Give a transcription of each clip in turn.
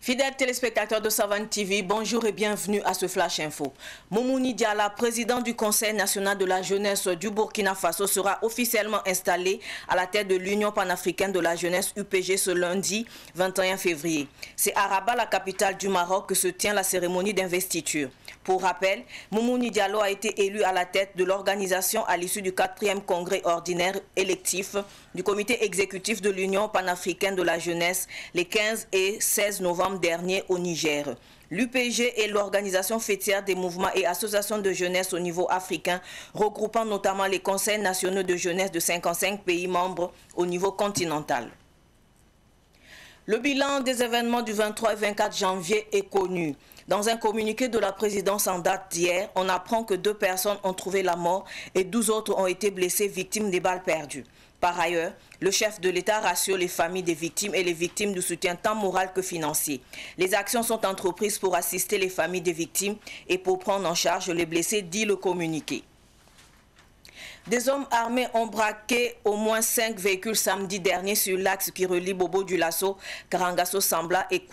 Fidèles téléspectateurs de Savane TV, bonjour et bienvenue à ce Flash Info. Moumouni Diala, président du Conseil national de la jeunesse du Burkina Faso, sera officiellement installé à la tête de l'Union panafricaine de la jeunesse UPG ce lundi 21 février. C'est à Rabat, la capitale du Maroc, que se tient la cérémonie d'investiture. Pour rappel, Moumouni Diallo a été élu à la tête de l'organisation à l'issue du 4e congrès ordinaire électif du comité exécutif de l'Union panafricaine de la jeunesse les 15 et 16 novembre dernier au Niger. L'UPG est l'organisation fêtière des mouvements et associations de jeunesse au niveau africain, regroupant notamment les conseils nationaux de jeunesse de 55 pays membres au niveau continental. Le bilan des événements du 23 et 24 janvier est connu. Dans un communiqué de la présidence en date d'hier, on apprend que 2 personnes ont trouvé la mort et 12 autres ont été blessées victimes des balles perdues. Par ailleurs, le chef de l'État rassure les familles des victimes et les victimes du soutien tant moral que financier. Les actions sont entreprises pour assister les familles des victimes et pour prendre en charge les blessés, dit le communiqué. Des hommes armés ont braqué au moins 5 véhicules samedi dernier sur l'axe qui relie Bobo-Dioulasso, Karangasso-Sambla et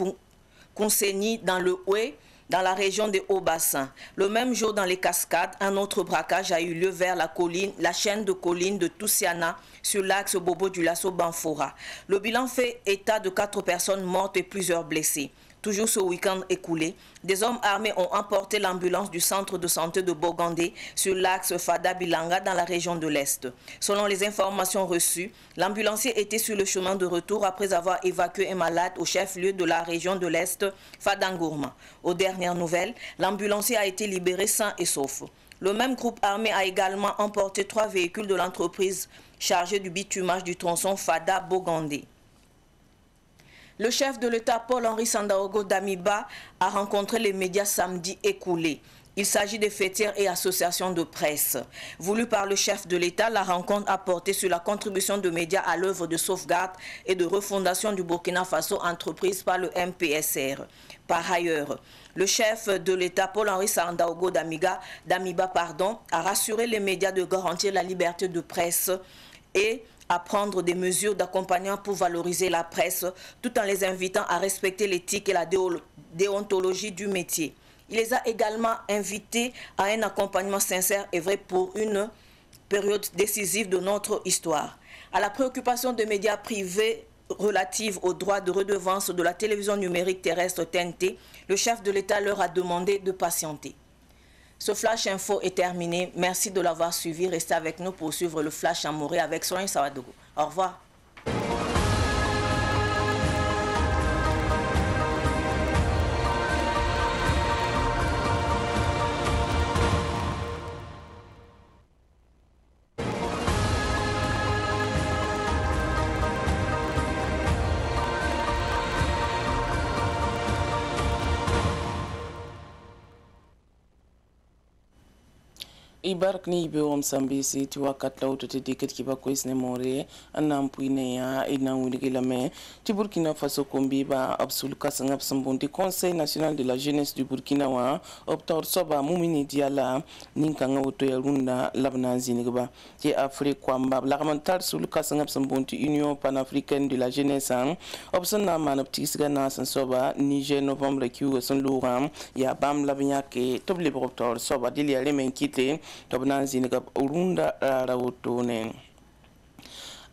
Kounseni dans le Oué, dans la région des Hauts-Bassins. Le même jour, dans les Cascades, un autre braquage a eu lieu vers la chaîne de collines de Toussiana sur l'axe Bobo-Dioulasso-Banfora. Le bilan fait état de 4 personnes mortes et plusieurs blessés. Toujours ce week-end écoulé, des hommes armés ont emporté l'ambulance du centre de santé de Bogandé sur l'axe Fada-Bilanga dans la région de l'Est. Selon les informations reçues, l'ambulancier était sur le chemin de retour après avoir évacué un malade au chef-lieu de la région de l'Est, Fadangourma. Aux dernières nouvelles, l'ambulancier a été libéré sain et sauf. Le même groupe armé a également emporté 3 véhicules de l'entreprise chargés du bitumage du tronçon Fada-Bogandé. Le chef de l'État, Paul-Henri Sandaogo Damiba, a rencontré les médias samedi écoulé. Il s'agit des fêtières et associations de presse. Voulue par le chef de l'État, la rencontre a porté sur la contribution de médias à l'œuvre de sauvegarde et de refondation du Burkina Faso entreprise par le MPSR. Par ailleurs, le chef de l'État, Paul-Henri Sandaogo Damiba, a rassuré les médias de garantir la liberté de presse et à prendre des mesures d'accompagnement pour valoriser la presse, tout en les invitant à respecter l'éthique et la déontologie du métier. Il les a également invités à un accompagnement sincère et vrai pour une période décisive de notre histoire. À la préoccupation des médias privés relative aux droits de redevance de la télévision numérique terrestre TNT, le chef de l'État leur a demandé de patienter. Ce Flash Info est terminé. Merci de l'avoir suivi. Restez avec nous pour suivre le Flash en Morée avec Sorin Sawadogo. Au revoir. Ibarak ni ibe om sambisi ti wakat la utote diket ki ba ko isne more anam puine ya ina wuni la me ti Burkina Faso kombi ba absolu kasanga psambondi Conseil national de la jeunesse du Burkina wa optor soba Moumouni Diala ninkanga uto ya runda labna zinigba ti Afrique kwamba la kamantar sul kasanga psambondi Union panafricaine de la jeunesse opson na manoptis gana san soba Niger novembre ki son luram ya bam labnya ke toble optor soba dili ya lemen kite tobna ziniga urunda rawotone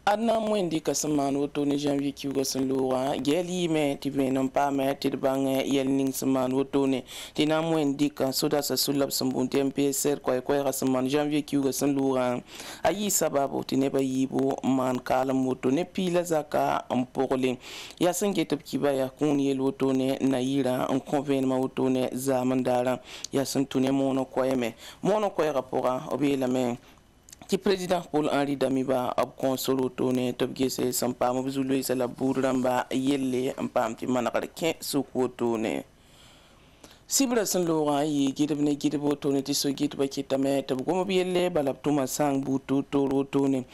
adna mwendi kasaman wotone janvier kiugo san lowa geli me tibenon pa me tidbange yel ning saman wotone tina mwendi ka soda sa sulab sambunte MPSR kwa kasaman janvier kiugo san lowa ayi sababu tineba yibo man kala wotone pila zaka ampole ya sange tabkiba ya kun yel wotone naira en convenement wotone zamandara ya santune mono kwa rapora obela me ki président Paul-Henri Damiba ab consolo tone tobgese sampa mabzulu isala buramba yelle ampam ti manakar ke suko tone sibra san lora yi gidibne gidibo tone ti so gidba ki tame tab gomo yelle balab tuma sang butu toro tone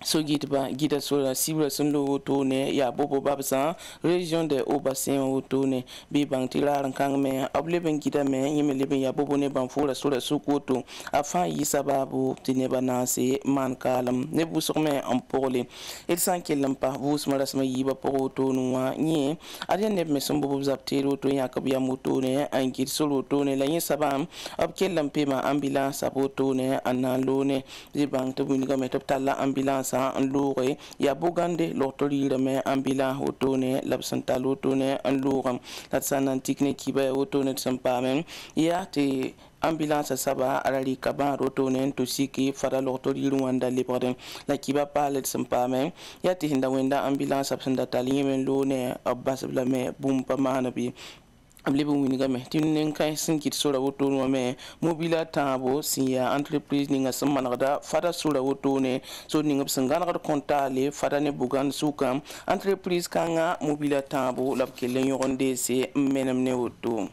so gida sola sibra sun lo tone ya bobo babsa région de Haut-Bassin tone bi bang tirar kang me ableben gida me yeme leben ya bobo ne ban fura sola sukoto afin yi sababu tine banase man kalam ne busok me ampole il san kelam pa bus marasma yiba poto nuwa nye arian ne me sun bobo zaptero to ya kabya moto ne an gid solo tone la yin sabam ab kelam pe ma ambulance apoto ne analone bi bang to buniga me top tala ambulance en loure ya bogande lortori reme ambila otone labsanta lotone en loure la sanan tikne kiba otone sampamen ya te ambulance saba alali kaba rotone to siki fara lortori rwanda libre la kiba palet sampamen ya te hinda wenda ambulance absanda talimen lone abbas blame bumpa manabi ablebe winiga me tinin kai sinkit sura woto no me mobila tabo siya entreprise ninga samanada fada sura woto ne so ninga sangana ka kontale fada ne bugan suka entreprise kanga mobila tabo labkelen yoronde se menem ne woto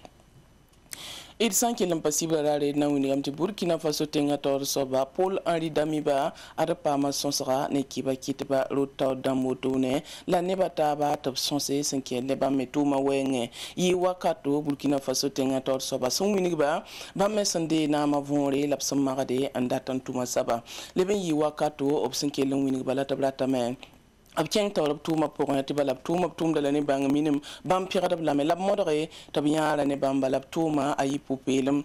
il san qu'il est impossible d'aller dans une amti Burkina Faso tenga tor soba Paul Henri Damiba adapa ma sonsera ne kiba kitba rota damoto ne la nebata ba top sonse sanke leba metuma wenge yi wakato Burkina Faso tenga tor soba sungwiniba ba mesande na ma vonre lapsam magade andatan tuma saba leben yi wakato obsanke lungwiniba la tablata men ab keng tawlab tuma pokon ti balab tuma tum dala ne bang minim bam pira dab la me lab modre tabiya la ne bam balab tuma ayi pupelum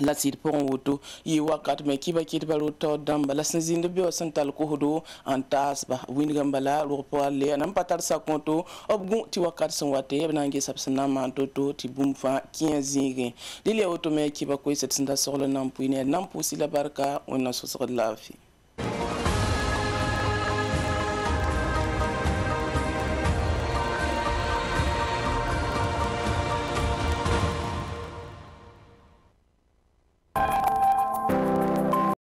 la sid pokon woto yi wakat me kiba kit balo to dam bala sinzinde be santal ko hodo an tas ba wingam bala ro poale anam patar sa konto ob gun ti wakat son wate nangi sabsana man to ti bumfa 15 dile auto me kiba ko set sinda soxla nampu ne nampu si la barka on na so la fi